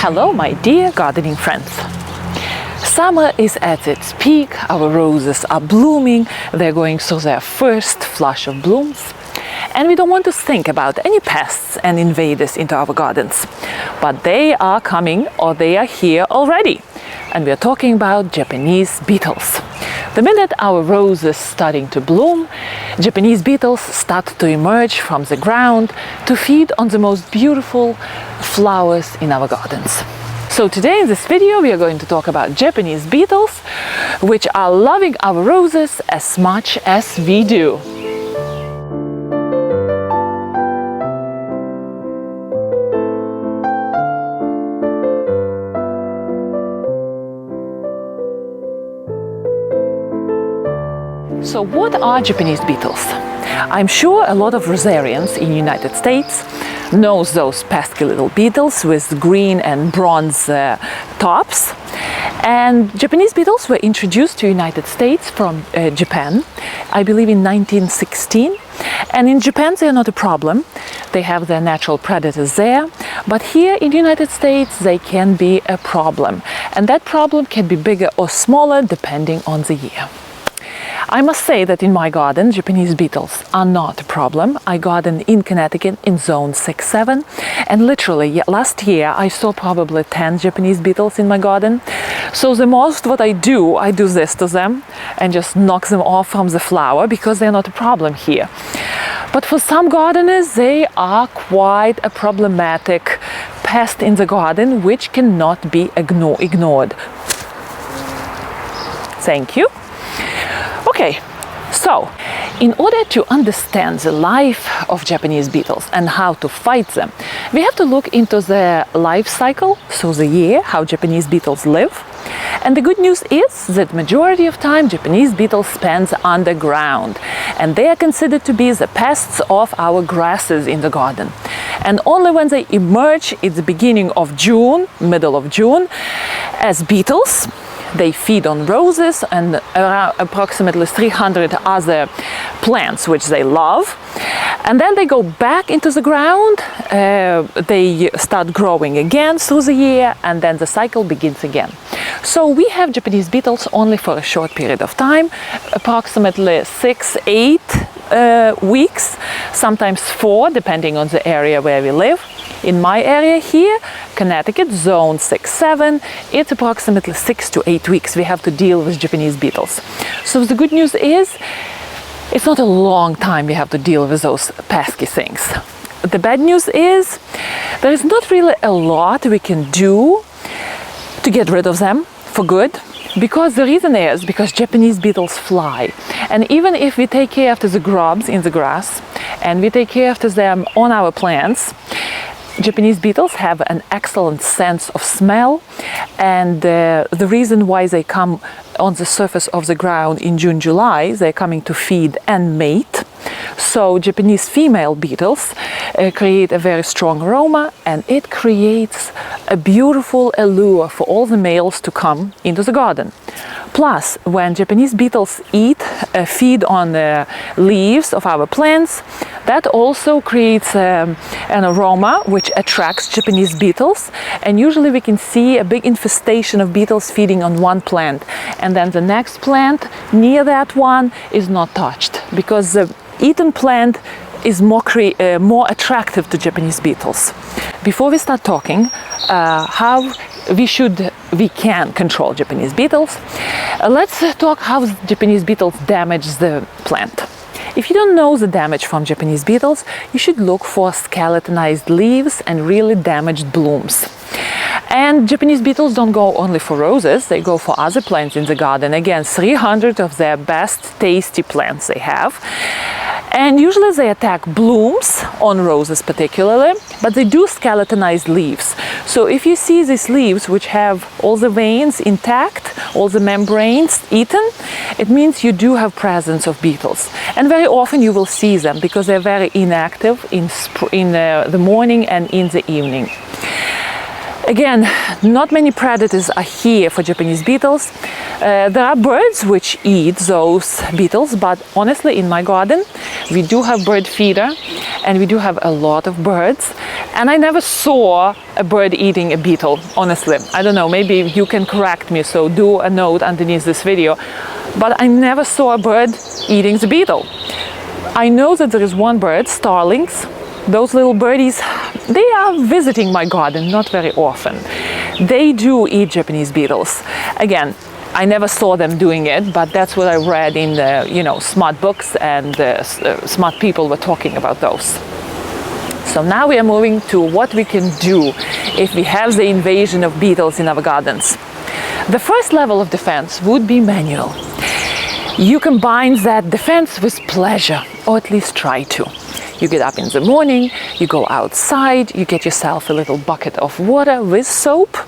Hello, my dear gardening friends. Summer is at its peak, our roses are blooming, they're going through their first flush of blooms. And we don't want to think about any pests and invaders into our gardens. But they are coming, or they are here already. And we are talking about Japanese beetles. The minute our roses starting to bloom, Japanese beetles start to emerge from the ground to feed on the most beautiful flowers in our gardens. So today in this video we are going to talk about Japanese beetles, which are loving our roses as much as we do. So what are Japanese beetles? I'm sure a lot of rosarians in the United States knows those pesky little beetles with green and bronze tops. And Japanese beetles were introduced to the United States from Japan, I believe in 1916. And in Japan they are not a problem. They have their natural predators there. But here in the United States they can be a problem. And that problem can be bigger or smaller depending on the year. I must say that in my garden, Japanese beetles are not a problem. I garden in Connecticut in zone 6-7, and literally last year I saw probably 10 Japanese beetles in my garden. So the most what I do this to them and just knock them off from the flower because they're not a problem here. But for some gardeners, they are quite a problematic pest in the garden which cannot be ignored. Thank you. Okay, so in order to understand the life of Japanese beetles and how to fight them, we have to look into their life cycle, so the year, how Japanese beetles live. And the good news is that majority of time Japanese beetles spends underground, and they are considered to be the pests of our grasses in the garden. And only when they emerge at the beginning of June, middle of June, as beetles, they feed on roses and around approximately 300 other plants which they love. And then they go back into the ground, they start growing again through the year, and then the cycle begins again. So we have Japanese beetles only for a short period of time, approximately 6-8 weeks, sometimes 4, depending on the area where we live. In my area here, Connecticut, zone 6-7, it's approximately 6 to 8 weeks we have to deal with Japanese beetles. So the good news is, it's not a long time we have to deal with those pesky things. The bad news is, there is not really a lot we can do to get rid of them for good. Because the reason is because Japanese beetles fly, and even if we take care after the grubs in the grass and we take care after them on our plants, Japanese beetles have an excellent sense of smell, and the reason why they come on the surface of the ground in June, July, they're coming to feed and mate. So Japanese female beetles create a very strong aroma, and it creates a beautiful allure for all the males to come into the garden. Plus, when Japanese beetles feed on the leaves of our plants, that also creates an aroma which attracts Japanese beetles, and usually we can see a big infestation of beetles feeding on one plant, and then the next plant near that one is not touched because the eaten plant is more attractive to Japanese beetles. Before we start talking how we can control Japanese beetles, let's talk how Japanese beetles damage the plant. If you don't know the damage from Japanese beetles, you should look for skeletonized leaves and really damaged blooms. And Japanese beetles don't go only for roses, they go for other plants in the garden. Again, 300 of their best tasty plants they have. And usually they attack blooms, on roses particularly, but they do skeletonize leaves. So if you see these leaves which have all the veins intact, all the membranes eaten, it means you do have presence of beetles. And very often you will see them because they're very inactive in the morning and in the evening. Again, not many predators are here for Japanese beetles. There are birds which eat those beetles, but honestly in my garden we do have bird feeder and we do have a lot of birds, And I never saw a bird eating a beetle, honestly. I don't know, maybe you can correct me, so do a note underneath this video. But I never saw a bird eating the beetle. I know that there is one bird, starlings. Those little birdies, they are visiting my garden, not very often. They do eat Japanese beetles. Again, I never saw them doing it, but that's what I read in the, smart books, and smart people were talking about those. So now we are moving to what we can do if we have the invasion of beetles in our gardens. The first level of defense would be manual. You combine that defense with pleasure, or at least try to. You get up in the morning, you go outside, you get yourself a little bucket of water with soap,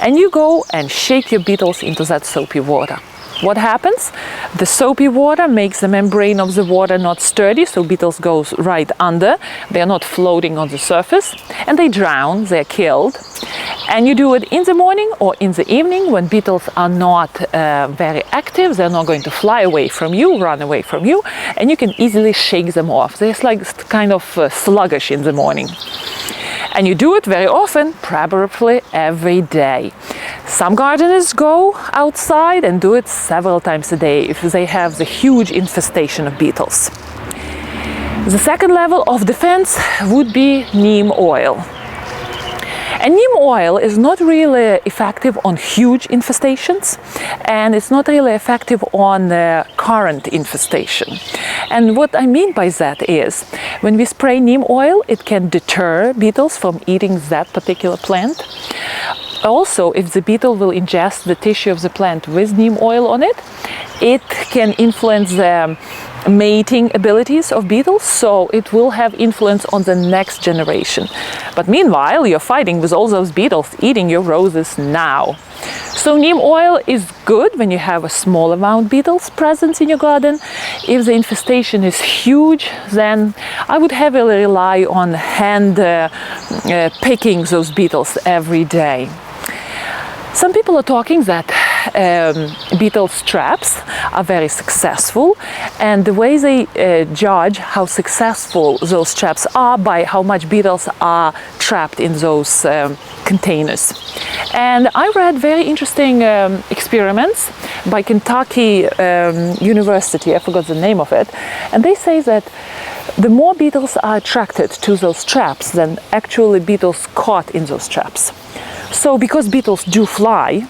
and you go and shake your beetles into that soapy water. What happens? The soapy water makes the membrane of the water not sturdy, so beetles goes right under. They are not floating on the surface, and they drown, they're killed. And you do it in the morning or in the evening when beetles are not very active. They're not going to fly away from you, run away from you, and you can easily shake them off. They're like kind of sluggish in the morning. And you do it very often, preferably every day. Some gardeners go outside and do it several times a day if they have the huge infestation of beetles. The second level of defense would be neem oil. And neem oil is not really effective on huge infestations, and it's not really effective on current infestation. And what I mean by that is, when we spray neem oil, it can deter beetles from eating that particular plant. Also, if the beetle will ingest the tissue of the plant with neem oil on it, it can influence the mating abilities of beetles, so it will have influence on the next generation. But meanwhile, you're fighting with all those beetles eating your roses now. So neem oil is good when you have a small amount of beetles present in your garden. If the infestation is huge, then I would heavily rely on hand picking those beetles every day. Some people are talking that beetle traps are very successful, and the way they judge how successful those traps are by how much beetles are trapped in those containers. And I read very interesting experiments by Kentucky University, I forgot the name of it, and they say that the more beetles are attracted to those traps than actually beetles caught in those traps. So because beetles do fly,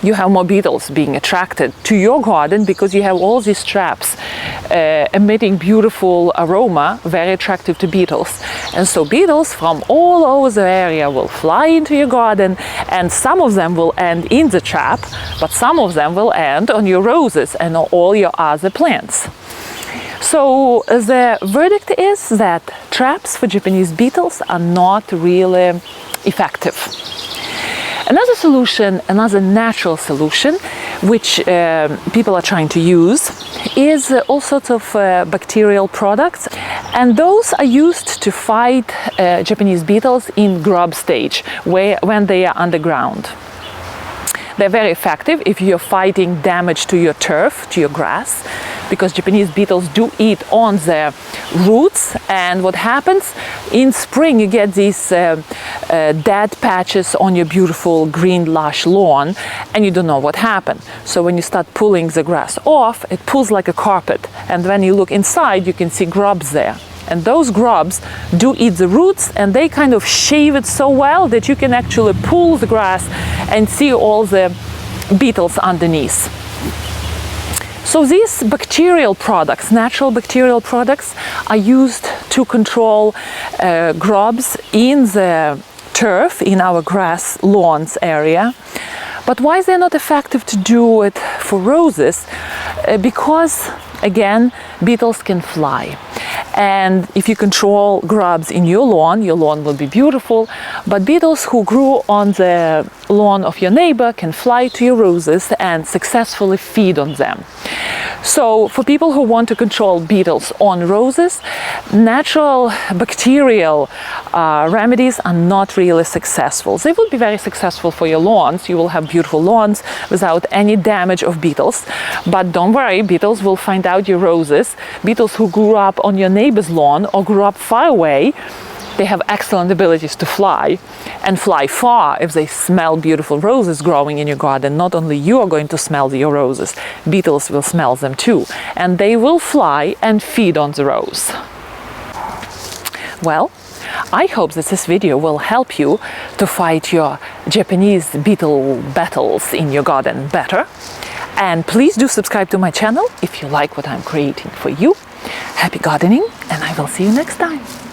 you have more beetles being attracted to your garden because you have all these traps emitting beautiful aroma, very attractive to beetles. And so beetles from all over the area will fly into your garden, and some of them will end in the trap, but some of them will end on your roses and on all your other plants. So the verdict is that traps for Japanese beetles are not really effective. Another solution, another natural solution, which people are trying to use, is all sorts of bacterial products, and those are used to fight Japanese beetles in grub stage, when they are underground. They're very effective if you're fighting damage to your turf, to your grass, because Japanese beetles do eat on the roots. And what happens in spring, you get these dead patches on your beautiful green lush lawn, and you don't know what happened. So when you start pulling the grass off, it pulls like a carpet, and when you look inside, you can see grubs there. And those grubs do eat the roots, and they kind of shave it so well that you can actually pull the grass and see all the beetles underneath. So these bacterial products, natural bacterial products, are used to control grubs in the turf, in our grass lawns area. But why is they not effective to do it for roses? Because, again, beetles can fly. And if you control grubs in your lawn will be beautiful. But beetles who grew on the lawn of your neighbor can fly to your roses and successfully feed on them. So for people who want to control beetles on roses, natural bacterial remedies are not really successful. They would be very successful for your lawns. You will have beautiful lawns without any damage of beetles. But don't worry, beetles will find out your roses. Beetles who grew up on your neighbor's lawn or grew up far away They have excellent abilities to fly, and fly far if they smell beautiful roses growing in your garden. Not only you are going to smell your roses, beetles will smell them too, and they will fly and feed on the rose. Well, I hope that this video will help you to fight your Japanese beetle battles in your garden better. And please do subscribe to my channel if you like what I'm creating for you. Happy gardening, and I will see you next time.